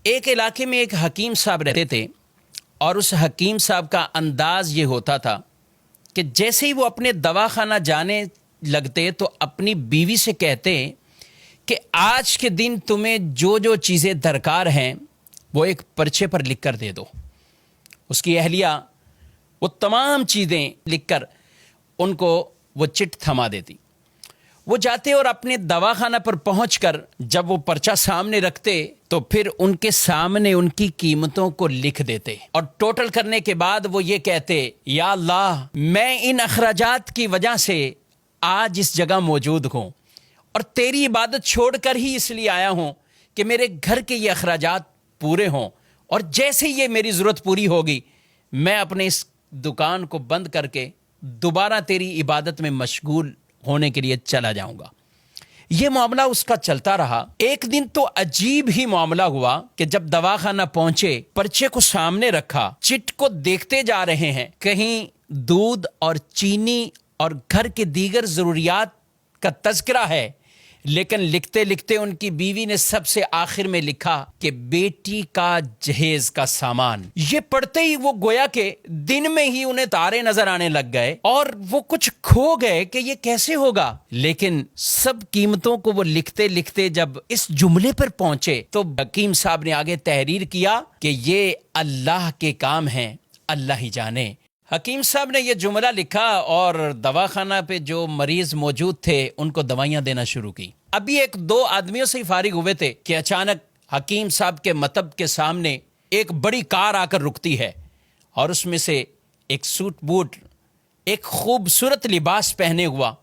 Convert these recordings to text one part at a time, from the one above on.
ایک علاقے میں ایک حکیم صاحب رہتے تھے اور اس حکیم صاحب کا انداز یہ ہوتا تھا کہ جیسے ہی وہ اپنے دواخانہ جانے لگتے تو اپنی بیوی سے کہتے کہ آج کے دن تمہیں جو جو چیزیں درکار ہیں وہ ایک پرچے پر لکھ کر دے دو۔ اس کی اہلیہ وہ تمام چیزیں لکھ کر ان کو وہ چٹ تھما دیتی۔ وہ جاتے اور اپنے دواخانہ پر پہنچ کر جب وہ پرچہ سامنے رکھتے تو پھر ان کے سامنے ان کی قیمتوں کو لکھ دیتے اور ٹوٹل کرنے کے بعد وہ یہ کہتے، یا اللہ میں ان اخراجات کی وجہ سے آج اس جگہ موجود ہوں اور تیری عبادت چھوڑ کر ہی اس لیے آیا ہوں کہ میرے گھر کے یہ اخراجات پورے ہوں، اور جیسے یہ میری ضرورت پوری ہوگی میں اپنے اس دکان کو بند کر کے دوبارہ تیری عبادت میں مشغول ہونے کے لیے چلا جاؤں گا۔ یہ معاملہ اس کا چلتا رہا۔ ایک دن تو عجیب ہی معاملہ ہوا کہ جب دواخانہ پہنچے، پرچے کو سامنے رکھا، چٹ کو دیکھتے جا رہے ہیں، کہیں دودھ اور چینی اور گھر کے دیگر ضروریات کا تذکرہ ہے، لیکن لکھتے لکھتے ان کی بیوی نے سب سے آخر میں لکھا کہ بیٹی کا جہیز کا سامان۔ یہ پڑھتے ہی وہ گویا کہ دن میں ہی انہیں تارے نظر آنے لگ گئے اور وہ کچھ کھو گئے کہ یہ کیسے ہوگا۔ لیکن سب قیمتوں کو وہ لکھتے لکھتے جب اس جملے پر پہنچے تو حکیم صاحب نے آگے تحریر کیا کہ یہ اللہ کے کام ہیں، اللہ ہی جانے۔ حکیم صاحب نے یہ جملہ لکھا اور دواخانہ پہ جو مریض موجود تھے ان کو دوائیاں دینا شروع کی۔ ابھی ایک دو آدمیوں سے ہی فارغ ہوئے تھے کہ اچانک حکیم صاحب کے مطب کے سامنے ایک بڑی کار آ کر رکتی ہے اور اس میں سے ایک سوٹ بوٹ، ایک خوبصورت لباس پہنے ہوا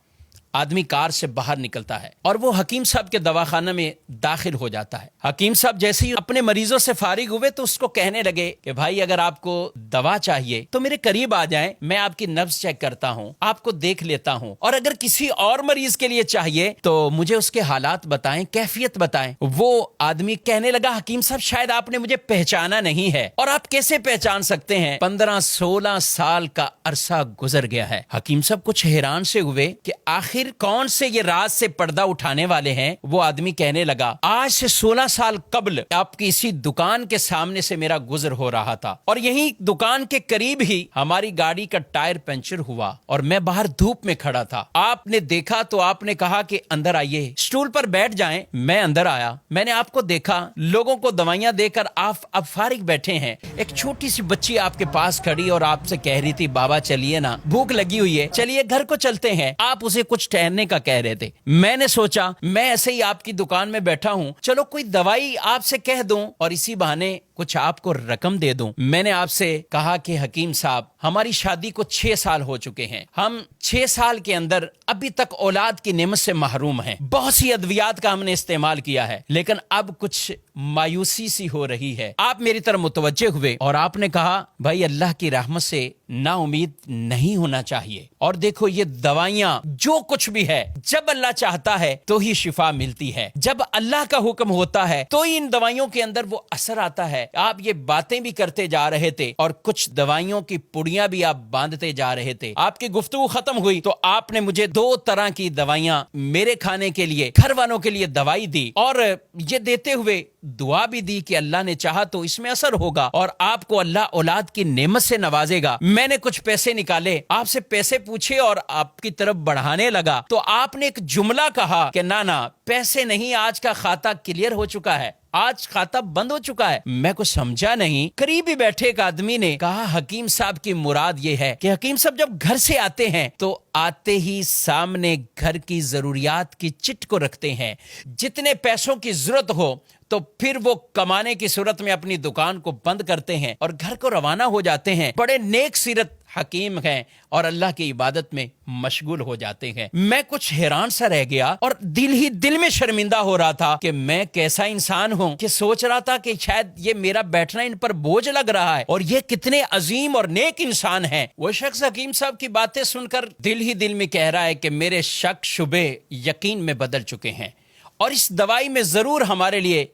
آدمی کار سے باہر نکلتا ہے اور وہ حکیم صاحب کے دواخانہ میں داخل ہو جاتا ہے۔ حکیم صاحب جیسے ہی اپنے مریضوں سے فارغ ہوئے تو اس کو کہنے لگے کہ بھائی اگر آپ کو دوا چاہیے تو میرے قریب آ جائیں، میں آپ کی نبض چیک کرتا ہوں، آپ کو دیکھ لیتا ہوں، اور اگر کسی اور مریض کے لیے چاہیے تو مجھے اس کے حالات بتائیں، کیفیت بتائیں۔ وہ آدمی کہنے لگا، حکیم صاحب شاید آپ نے مجھے پہچانا نہیں ہے، اور آپ کیسے پہچان سکتے ہیں؟ 15-16 سال کا عرصہ گزر گیا ہے۔ حکیم صاحب کچھ حیران سے ہوئے کہ آخر کون سے یہ راز سے پردہ اٹھانے والے ہیں۔ وہ آدمی کہنے لگا، آج سے 16 سال قبل آپ کی اسی دکان کے سامنے سے میرا گزر ہو رہا تھا اور یہی دکان کے قریب ہی ہماری گاڑی کا ٹائر پنچر ہوا اور میں باہر دھوپ میں کھڑا تھا، آپ نے دیکھا تو آپ نے کہا کہ اندر آئیے، اسٹول پر بیٹھ جائیں۔ میں اندر آیا، میں نے آپ کو دیکھا، لوگوں کو دوائیاں دے کر آپ اب فارغ بیٹھے ہیں، ایک چھوٹی سی بچی آپ کے پاس کھڑی اور آپ سے کہہ رہی تھی بابا چلیے نا، بھوک لگی ہوئی ہے، چلیے گھر کو چلتے ہیں۔ آپ اسے کچھ ٹہلنے کا کہہ رہے تھے۔ میں نے سوچا میں ایسے ہی آپ کی دکان میں بیٹھا ہوں، چلو کوئی دوائی آپ سے کہہ دوں اور اسی بہانے کچھ آپ کو رقم دے دوں۔ میں نے آپ سے کہا کہ حکیم صاحب ہماری شادی کو 6 سال ہو چکے ہیں، ہم 6 سال کے اندر ابھی تک اولاد کی نعمت سے محروم ہیں، بہت سی ادویات کا ہم نے استعمال کیا ہے، لیکن اب کچھ مایوسی سی ہو رہی ہے۔ آپ میری طرف متوجہ ہوئے اور آپ نے کہا بھائی اللہ کی رحمت سے نا امید نہیں ہونا چاہیے، اور دیکھو یہ دوائیاں جو کچھ بھی ہے جب اللہ چاہتا ہے تو ہی شفا ملتی ہے، جب اللہ کا حکم ہوتا ہے تو ہی ان دوائیوں کے اندر وہ اثر آتا ہے۔ آپ یہ باتیں بھی کرتے جا رہے تھے اور کچھ دوائیوں کی پڑیاں بھی آپ باندھتے جا رہے تھے۔ آپ کی گفتگو ختم ہوئی تو آپ نے مجھے 2 طرح کی دوائیاں میرے کھانے کے لیے، گھر والوں کے لیے دوائی دی، اور یہ دیتے ہوئے دعا بھی دی کہ اللہ نے چاہا تو اس میں اثر ہوگا اور آپ کو اللہ اولاد کی نعمت سے نوازے گا۔ میں نے کچھ پیسے نکالے، آپ سے پیسے پوچھے اور آپ کی طرف بڑھانے لگا تو آپ نے ایک جملہ کہا کہ نا پیسے نہیں، آج کا کھاتا کلیئر ہو چکا ہے، آج کھاتا بند ہو چکا ہے۔ میں کچھ سمجھا نہیں۔ قریب ہی بیٹھے ایک آدمی نے کہا حکیم صاحب کی مراد یہ ہے کہ حکیم صاحب جب گھر سے آتے ہیں تو آتے ہی سامنے گھر کی ضروریات کی چٹ کو رکھتے ہیں، جتنے پیسوں کی ضرورت ہو تو پھر وہ کمانے کی صورت میں اپنی دکان کو بند کرتے ہیں اور گھر کو روانہ ہو جاتے ہیں، بڑے نیک سیرت حکیم ہیں اور اللہ کی عبادت میں مشغول ہو جاتے ہیں۔ میں کچھ حیران سا رہ گیا اور دل میں شرمندہ ہو رہا تھا کہ میں کیسا انسان ہوں کہ سوچ رہا تھا کہ شاید یہ میرا بیٹھنا ان پر بوجھ لگ رہا ہے اور یہ کتنے عظیم اور نیک انسان ہیں۔ وہ شخص حکیم صاحب کی باتیں سن کر دل میں کہہ رہا ہے کہ میرے شک شبے یقین میں بدل چکے ہیں اور اس دوائی میں ضرور ہمارے لیے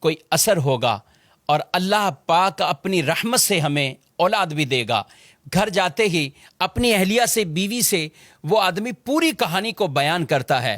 کوئی اثر ہوگا اور اللہ پاک اپنی رحمت سے ہمیں اولاد بھی دے گا۔ گھر جاتے ہی اپنی اہلیہ سے، بیوی سے وہ آدمی پوری کہانی کو بیان کرتا ہے۔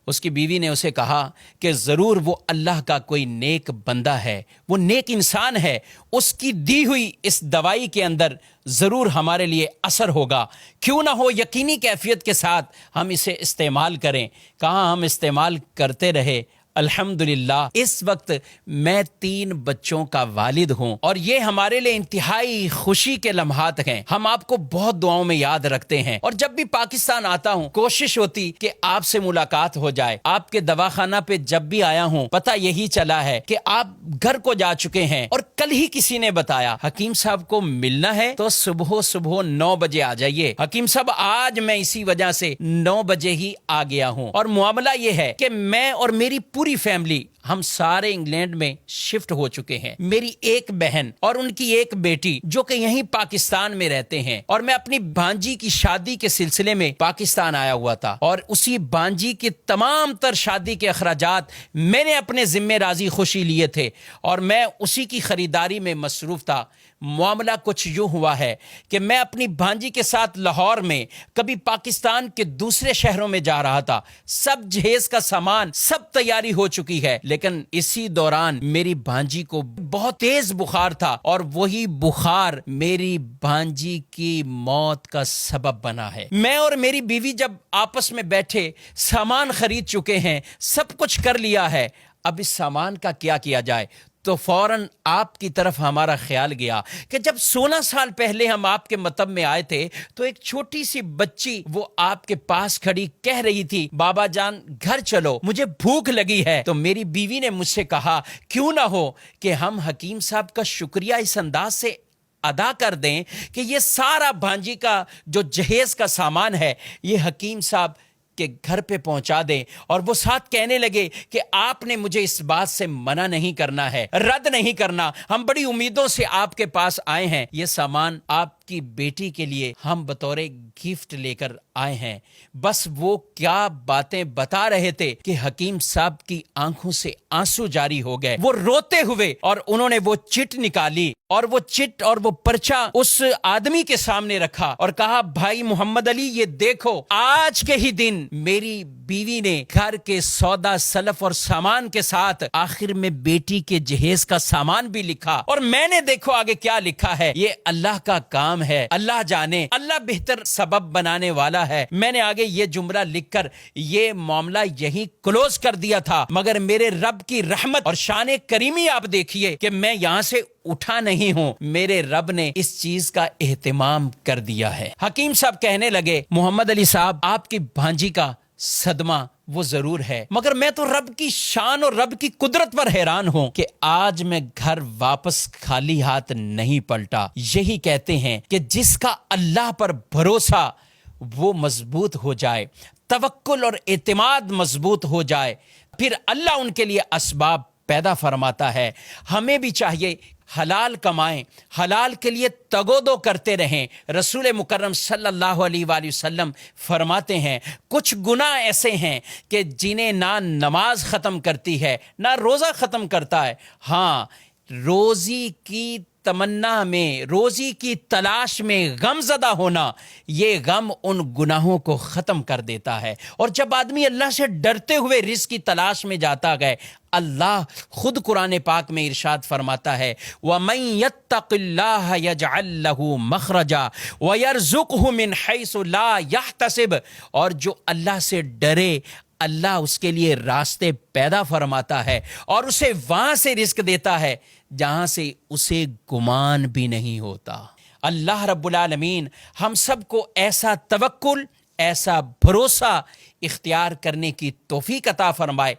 اس کی بیوی نے اسے کہا کہ ضرور وہ اللہ کا کوئی نیک بندہ ہے، وہ نیک انسان ہے، اس کی دی ہوئی اس دوائی کے اندر ضرور ہمارے لیے اثر ہوگا، کیوں نہ ہو یقینی کیفیت کے ساتھ ہم اسے استعمال کریں۔ کہاں ہم استعمال کرتے رہے۔ الحمدللہ اس وقت میں 3 بچوں کا والد ہوں، اور یہ ہمارے لیے انتہائی خوشی کے لمحات ہیں۔ ہم آپ کو بہت دعاؤں میں یاد رکھتے ہیں، اور جب بھی پاکستان آتا ہوں کوشش ہوتی کہ آپ سے ملاقات ہو جائے۔ آپ کے دواخانہ پہ جب بھی آیا ہوں پتہ یہی چلا ہے کہ آپ گھر کو جا چکے ہیں، اور کل ہی کسی نے بتایا حکیم صاحب کو ملنا ہے تو صبح 9 بجے آ جائیے۔ حکیم صاحب آج میں اسی وجہ سے 9 بجے ہی آ گیا ہوں، اور معاملہ یہ ہے کہ میں اور میری پوری فیملی ہم سارے انگلینڈ میں شفٹ ہو چکے ہیں۔ میری ایک بہن اور ان کی ایک بیٹی جو کہ یہیں پاکستان میں رہتے ہیں، اور میں اپنی بھانجی کی شادی کے سلسلے میں پاکستان آیا ہوا تھا، اور اسی بھانجی کے تمام تر شادی کے اخراجات میں نے اپنے ذمہ راضی خوشی لیے تھے، اور میں اسی کی خریداری میں مصروف تھا۔ معاملہ کچھ یوں ہوا ہے کہ میں اپنی بھانجی کے ساتھ لاہور میں کبھی پاکستان کے دوسرے شہروں میں جا رہا تھا، سب جہیز کا سامان سب تیاری ہو چکی ہے، لیکن اسی دوران میری بھانجی کو بہت تیز بخار تھا، اور وہی بخار میری بھانجی کی موت کا سبب بنا ہے۔ میں اور میری بیوی جب آپس میں بیٹھے سامان خرید چکے ہیں، سب کچھ کر لیا ہے، اب اس سامان کا کیا کیا جائے، تو فوراً آپ کی طرف ہمارا خیال گیا کہ جب 16 سال پہلے ہم آپ کے مطب میں آئے تھے تو ایک چھوٹی سی بچی وہ آپ کے پاس کھڑی کہہ رہی تھی بابا جان گھر چلو مجھے بھوک لگی ہے۔ تو میری بیوی نے مجھ سے کہا کیوں نہ ہو کہ ہم حکیم صاحب کا شکریہ اس انداز سے ادا کر دیں کہ یہ سارا بھانجی کا جو جہیز کا سامان ہے یہ حکیم صاحب کہ گھر پہ پہنچا دیں۔ اور وہ ساتھ کہنے لگے کہ آپ نے مجھے اس بات سے منع نہیں کرنا ہے، رد نہیں کرنا، ہم بڑی امیدوں سے آپ کے پاس آئے ہیں، یہ سامان آپ کی بیٹی کے لیے ہم بطور گفٹ لے کر آئے ہیں۔ بس وہ کیا باتیں بتا رہے تھے کہ حکیم صاحب کی آنکھوں سے آنسو جاری ہو گئے، وہ روتے ہوئے، اور انہوں نے وہ چٹ نکالی، اور وہ چٹ اور وہ پرچہ اس آدمی کے سامنے رکھا اور کہا بھائی محمد علی یہ دیکھو آج کے ہی دن میری بیوی نے گھر کے سودا سلف اور سامان کے ساتھ آخر میں بیٹی کے جہیز کا سامان بھی لکھا، اور میں نے دیکھو آگے کیا لکھا ہے، یہ اللہ کا کام ہے، اللہ جانے، اللہ بہتر سبب بنانے والا ہے۔ میں نے آگے یہ جملہ لکھ کر یہ معاملہ یہیں کلوز کر دیا تھا، مگر میرے رب کی رحمت اور شان کریمی آپ دیکھیے کہ میں یہاں سے اٹھا نہیں ہوں، میرے رب نے اس چیز کا اہتمام کر دیا ہے۔ حکیم صاحب کہنے لگے محمد علی صاحب آپ کی بھانجی کا صدمہ وہ ضرور ہے، مگر میں تو رب کی شان اور رب کی قدرت پر حیران ہوں کہ آج میں گھر واپس خالی ہاتھ نہیں پلٹا۔ یہی کہتے ہیں کہ جس کا اللہ پر بھروسہ وہ مضبوط ہو جائے، توکل اور اعتماد مضبوط ہو جائے، پھر اللہ ان کے لیے اسباب پیدا فرماتا ہے۔ ہمیں بھی چاہیے حلال کمائیں، حلال کے لیے تگودو کرتے رہیں۔ رسول مکرم صلی اللہ علیہ وآلہ وسلم فرماتے ہیں کچھ گناہ ایسے ہیں کہ جنہیں نہ نماز ختم کرتی ہے نہ روزہ ختم کرتا ہے، ہاں روزی کی تمنا میں، روزی کی تلاش میں غم زدہ ہونا، یہ غم ان گناہوں کو ختم کر دیتا ہے۔ اور جب آدمی اللہ سے ڈرتے ہوئے رزق کی تلاش میں جاتا گئے، اللہ خود قرآن پاک میں ارشاد فرماتا ہے وَمَن يَتَّقِ اللَّهَ يَجْعَل لَّهُ مَخْرَجًا وَيَرْزُقْهُ مِنْ حَيْثُ لَا يَحْتَسِبُ، اور جو اللہ سے ڈرے اللہ اس کے لیے راستے پیدا فرماتا ہے اور اسے وہاں سے رزق دیتا ہے جہاں سے اسے گمان بھی نہیں ہوتا۔ اللہ رب العالمین ہم سب کو ایسا توکل، ایسا بھروسہ اختیار کرنے کی توفیق عطا فرمائے۔